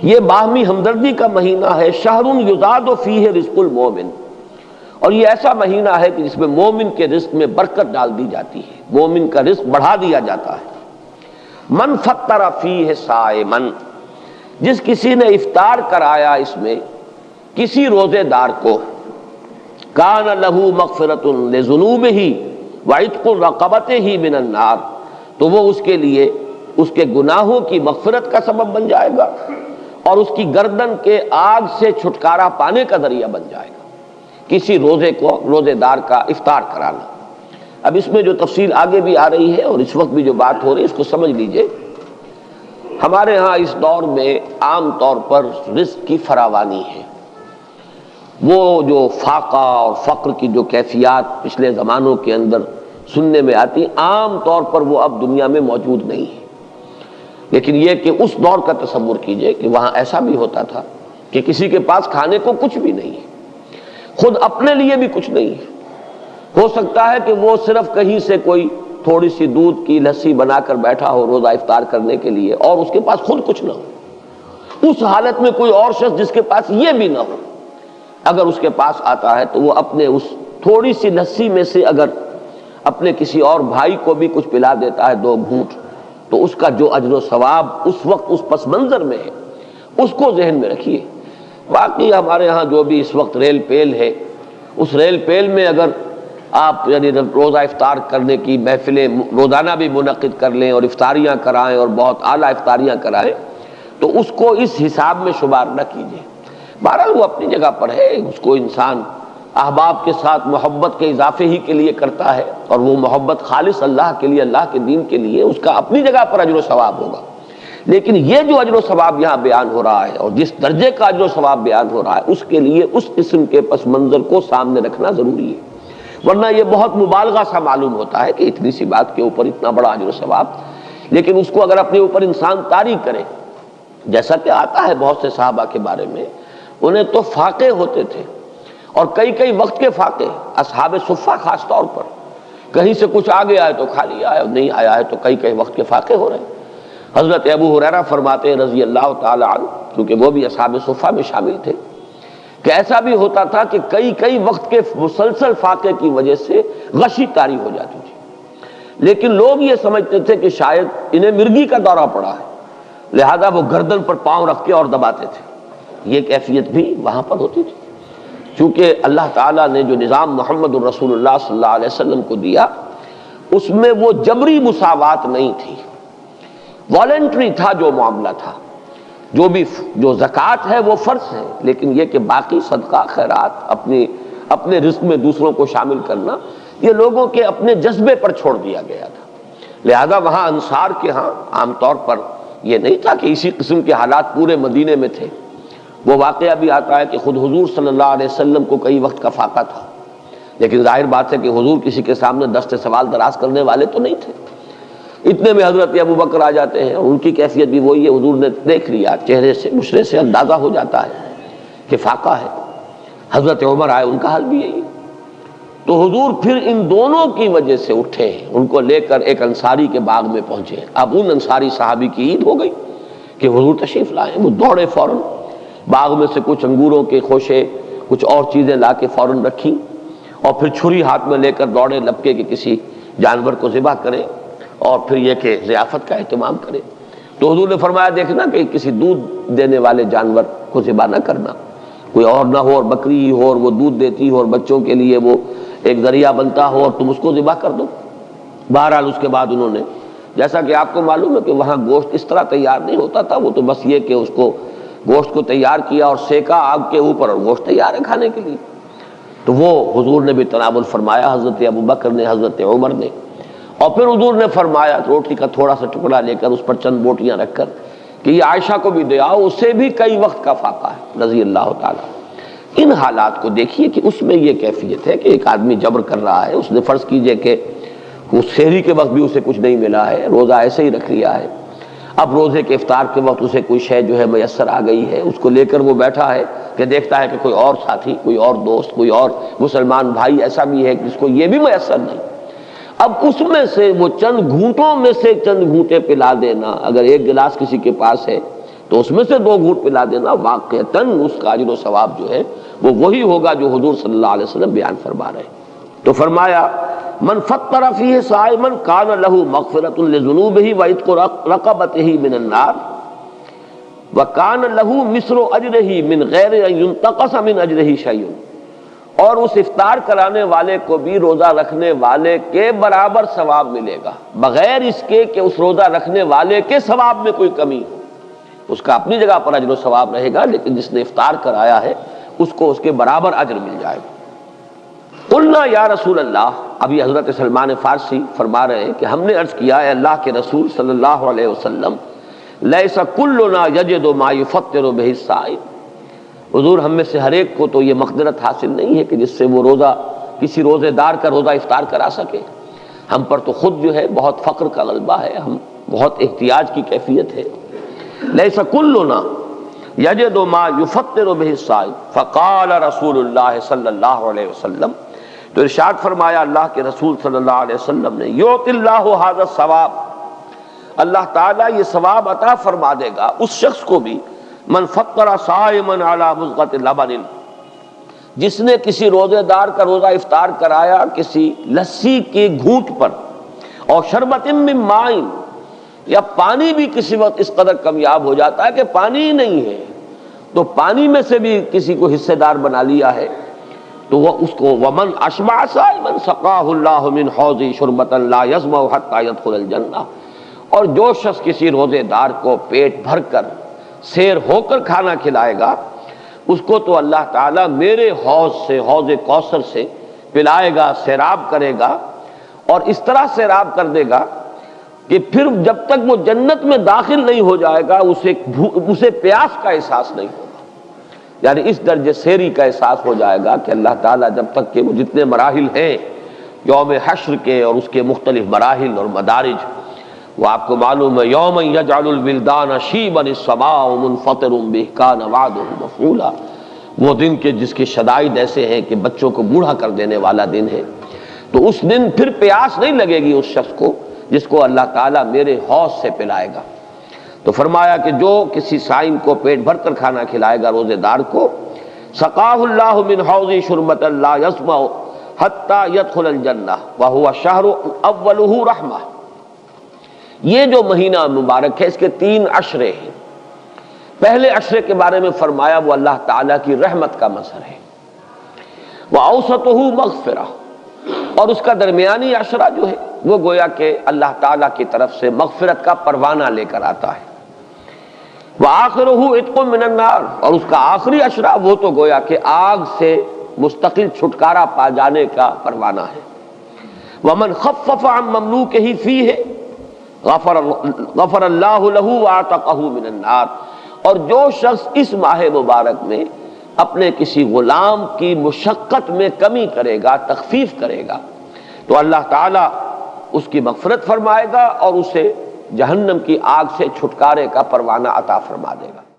یہ باہمی ہمدردی کا مہینہ ہے، شہر یزاد فیہ رزق المومن، اور یہ ایسا مہینہ ہے کہ جس میں مومن کے رزق میں برکت ڈال دی جاتی ہے، مومن کا رزق بڑھا دیا جاتا ہے۔ من فطر فیہ صائما، جس کسی نے افطار کرایا اس میں کسی روزے دار کو، کان لہ مغفرۃ لذنوبہ وعتق رقبتہ من النار، تو وہ اس کے لیے اس کے گناہوں کی مغفرت کا سبب بن جائے گا اور اس کی گردن کے آگ سے چھٹکارا پانے کا ذریعہ بن جائے گا، کسی روزے دار کا افطار کرانا۔ اب اس میں جو تفصیل آگے بھی آ رہی ہے اور اس وقت بھی جو بات ہو رہی ہے اس کو سمجھ لیجئے۔ ہمارے ہاں اس دور میں عام طور پر رزق کی فراوانی ہے، وہ جو فاقہ اور فقر کی جو کیفیات پچھلے زمانوں کے اندر سننے میں آتی، عام طور پر وہ اب دنیا میں موجود نہیں ہے، لیکن یہ کہ اس دور کا تصور کیجئے کہ وہاں ایسا بھی ہوتا تھا کہ کسی کے پاس کھانے کو کچھ بھی نہیں ہے، خود اپنے لیے بھی کچھ نہیں ہے، ہو سکتا ہے کہ وہ صرف کہیں سے کوئی تھوڑی سی دودھ کی لسی بنا کر بیٹھا ہو روزہ افطار کرنے کے لیے، اور اس کے پاس خود کچھ نہ ہو۔ اس حالت میں کوئی اور شخص جس کے پاس یہ بھی نہ ہو، اگر اس کے پاس آتا ہے تو وہ اپنے اس تھوڑی سی لسی میں سے اگر اپنے کسی اور بھائی کو بھی کچھ پلا دیتا ہے 2 گھونٹ، تو اس کا جو اجر و ثواب اس وقت اس پس منظر میں ہے اس کو ذہن میں رکھیے۔ باقی ہمارے ہاں جو بھی اس وقت ریل پیل ہے، اس ریل پیل میں اگر آپ یعنی روزہ افطار کرنے کی محفلیں روزانہ بھی منعقد کر لیں اور افطاریاں کرائیں اور بہت اعلیٰ افطاریاں کرائیں، تو اس کو اس حساب میں شمار نہ کیجیے۔ بہرحال وہ اپنی جگہ پر ہے، اس کو انسان احباب کے ساتھ محبت کے اضافے ہی کے لیے کرتا ہے، اور وہ محبت خالص اللہ کے لیے، اللہ کے دین کے لیے، اس کا اپنی جگہ پر اجر و ثواب ہوگا۔ لیکن یہ جو اجر و ثواب یہاں بیان ہو رہا ہے اور جس درجے کا اجر و ثواب بیان ہو رہا ہے، اس کے لیے اس قسم کے پس منظر کو سامنے رکھنا ضروری ہے، ورنہ یہ بہت مبالغہ سا معلوم ہوتا ہے کہ اتنی سی بات کے اوپر اتنا بڑا اجر و ثواب، لیکن اس کو اگر اپنے اوپر انسان طاری کرے، جیسا کہ آتا ہے بہت سے صحابہ کے بارے میں، انہیں تو فاقے ہوتے تھے، اور کئی کئی وقت کے فاقے، اصحاب صفہ خاص طور پر، کہیں سے کچھ آ گیا ہے تو کھا لیا ہے، نہیں آیا ہے تو کئی کئی وقت کے فاقے ہو رہے ہیں۔ حضرت ابو ہریرہ فرماتے ہیں رضی اللہ تعالی عنہ، کیونکہ وہ بھی اصحاب صفہ میں شامل تھے، کہ ایسا بھی ہوتا تھا کہ کئی کئی وقت کے مسلسل فاقے کی وجہ سے غشی طاری ہو جاتی تھی، لیکن لوگ یہ سمجھتے تھے کہ شاید انہیں مرگی کا دورہ پڑا ہے، لہذا وہ گردن پر پاؤں رکھ کے اور دباتے تھے۔ یہ کیفیت بھی وہاں پر ہوتی تھی، چونکہ اللہ تعالیٰ نے جو نظام محمد الرسول اللہ صلی اللہ علیہ وسلم کو دیا، اس میں وہ جبری مساوات نہیں تھی، والنٹری تھا جو معاملہ تھا۔ جو زکوٰۃ ہے وہ فرض ہے، لیکن یہ کہ باقی صدقہ خیرات اپنے رزق میں دوسروں کو شامل کرنا، یہ لوگوں کے اپنے جذبے پر چھوڑ دیا گیا تھا۔ لہذا وہاں انصار کے ہاں عام طور پر یہ نہیں تھا کہ اسی قسم کے حالات پورے مدینے میں تھے۔ وہ واقعہ بھی آتا ہے کہ خود حضور صلی اللہ علیہ وسلم کو کئی وقت کا فاقہ تھا، لیکن ظاہر بات ہے کہ حضور کسی کے سامنے دست سوال دراز کرنے والے تو نہیں تھے۔ اتنے میں حضرت ابو بکر آ جاتے ہیں، ان کی کیفیت بھی وہی ہے، حضور نے دیکھ لیا، چہرے سے مشرے سے اندازہ ہو جاتا ہے کہ فاقہ ہے۔ حضرت عمر آئے، ان کا حال بھی یہی ہے۔ تو حضور پھر ان دونوں کی وجہ سے اٹھے، ان کو لے کر ایک انصاری کے باغ میں پہنچے۔ اب ان انصاری صحابی کی عید ہو گئی کہ حضور تشریف لائے، وہ دوڑے فوراً باغ میں سے کچھ انگوروں کے خوشے، کچھ اور چیزیں لا کے فوراً رکھی، اور پھر چھری ہاتھ میں لے کر دوڑے لپکے کہ کسی جانور کو ذبح کرے اور پھر یہ کہ ضیافت کا اہتمام کرے۔ تو حضور نے فرمایا دیکھنا کہ کسی دودھ دینے والے جانور کو ذبح نہ کرنا، کوئی اور نہ ہو اور بکری ہی ہو اور وہ دودھ دیتی ہو اور بچوں کے لیے وہ ایک ذریعہ بنتا ہو اور تم اس کو ذبح کر دو۔ بہرحال اس کے بعد انہوں نے، جیسا کہ آپ کو معلوم ہے کہ وہاں گوشت اس طرح تیار نہیں ہوتا تھا، وہ تو بس یہ کہ اس کو گوشت کو تیار کیا اور سیکا آگ کے اوپر، اور گوشت تیار ہے کھانے کے لیے۔ تو وہ حضور نے بھی تناول فرمایا، حضرت ابو بکر نے، حضرت عمر نے، اور پھر حضور نے فرمایا روٹی کا تھوڑا سا ٹکڑا لے کر اس پر چند بوٹیاں رکھ کر کہ یہ عائشہ کو بھی دے آؤ، اسے بھی کئی وقت کا فاقہ ہے رضی اللہ تعالیٰ۔ ان حالات کو دیکھیے کہ اس میں یہ کیفیت ہے کہ ایک آدمی جبر کر رہا ہے، اس نے فرض کیجئے کہ اس سحری کے وقت بھی اسے کچھ نہیں ملا ہے، روزہ ایسے ہی رکھ لیا ہے، اب روزے کے افطار کے وقت اسے کوئی شے جو ہے میسر آ گئی ہے، اس کو لے کر وہ بیٹھا ہے کہ دیکھتا ہے کہ کوئی اور ساتھی، کوئی اور دوست، کوئی اور مسلمان بھائی ایسا بھی ہے جس کو یہ بھی میسر نہیں۔ اب اس میں سے وہ چند گھونٹوں میں سے چند گھونٹے پلا دینا، اگر ایک گلاس کسی کے پاس ہے تو اس میں سے 2 گھونٹ پلا دینا واقعتاً اس کا اجر و ثواب جو ہے وہ وہی ہوگا جو حضور صلی اللہ علیہ وسلم بیان فرما رہے ہیں۔ تو فرمایا من فطر فیہ صائما کان لہ مغفرۃ لذنوبہ وعتق رقبتہ من النار وکان لہ مثل اجرہ من غیر ان ینتقص من اجرہ شیء، اور اس افطار کرانے والے کو بھی روزہ رکھنے والے کے برابر ثواب ملے گا، بغیر اس کے کہ اس روزہ رکھنے والے کے ثواب میں کوئی کمی ہو۔ اس کا اپنی جگہ پر اجر و ثواب رہے گا، لیکن جس نے افطار کرایا ہے اس کو اس کے برابر اجر مل جائے گا۔ قلنا یا رسول اللہ، ابھی حضرت سلمان فارسی فرما رہے ہیں کہ ہم نے عرض کیا ہے اللہ کے رسول صلی اللہ علیہ وسلم، لیس کلنا یجد ما یفطر بہ الصائم، حضور ہم میں سے ہر ایک کو تو یہ مقدرت حاصل نہیں ہے کہ جس سے وہ روزہ کسی روزے دار کا روزہ افطار کرا سکے۔ ہم پر تو خود جو ہے بہت فقر کا غلبہ ہے، ہم بہت احتیاج کی کیفیت ہے۔ لیس کلنا یجد ما یفطر بہ الصائم فقال رسول اللہ صلی اللہ علیہ وسلم، تو ارشاد فرمایا اللہ کے رسول صلی اللہ علیہ وسلم نے، یؤتی اللہ ھذا الثواب، اللہ تعالیٰ یہ ثواب عطا فرما دے گا اس شخص کو بھی، من فطر صائما علی مضغۃ لبن، جس نے کسی روزے دار کا روزہ افطار کرایا کسی لسی کے گھونٹ پر، اور شربت من ماء، یا پانی بھی کسی وقت اس قدر کمیاب ہو جاتا ہے کہ پانی ہی نہیں ہے تو پانی میں سے بھی کسی کو حصے دار بنا لیا ہے، تو وہ اس کو ومن اشبع صائما سقاہ اللہ من حوض شربۃ لا یظمأ حتی یدخل الجنہ، اور جو شخص کسی روزے دار کو پیٹ بھر کر سیر ہو کر کھانا کھلائے گا اس کو تو اللہ تعالیٰ میرے حوض سے، حوض کوثر سے پلائے گا، سیراب کرے گا، اور اس طرح سیراب کر دے گا کہ پھر جب تک وہ جنت میں داخل نہیں ہو جائے گا اسے پیاس کا احساس نہیں ہوگا، یعنی اس درجے سیری کا احساس ہو جائے گا کہ اللہ تعالیٰ جب تک کہ وہ جتنے مراحل ہیں یوم حشر کے اور اس کے مختلف مراحل اور مدارج، وہ آپ کو معلوم ہے یوم یجعل الولدان شیبا السماء منفطر بہ کان وعدہ مفعولا، وہ دن کے جس کے شدائد ایسے ہیں کہ بچوں کو بوڑھا کر دینے والا دن ہے، تو اس دن پھر پیاس نہیں لگے گی اس شخص کو جس کو اللہ تعالیٰ میرے حوض سے پلائے گا۔ تو فرمایا کہ جو کسی صائم کو پیٹ بھر کر کھانا کھلائے گا روزے دار کو، سقاہ اللہ من حوض شربۃ لا یظمأ حتی یدخل الجنہ وہو شہر اولہ رحمہ، یہ جو مہینہ مبارک ہے اس کے 3 عشرے ہیں۔ پہلے عشرے کے بارے میں فرمایا وہ اللہ تعالیٰ کی رحمت کا مظہر ہے، وَأَوْسَطُهُ مَغْفِرَةٌ، اور اس کا درمیانی عشرہ جو ہے وہ گویا کہ اللہ تعالیٰ کی طرف سے مغفرت کا پروانہ لے کر آتا ہے، وَآخِرُهُ عِتْقٌ مِّنَ النَّارِ، اور اس کا آخری عشرہ وہ تو گویا کہ آگ سے مستقل چھٹکارا پا جانے کا پروانہ ہے۔ وَمَنْ خَفَّفَ عَن مَمْلُوكِهِ فِيهِ غفر اللہ لہ وَاعْتَقَہُ مِنَ النَّارِ، اور جو شخص اس ماہ مبارک میں اپنے کسی غلام کی مشقت میں کمی کرے گا، تخفیف کرے گا، تو اللہ تعالیٰ اس کی مغفرت فرمائے گا اور اسے جہنم کی آگ سے چھٹکارے کا پروانہ عطا فرما دے گا۔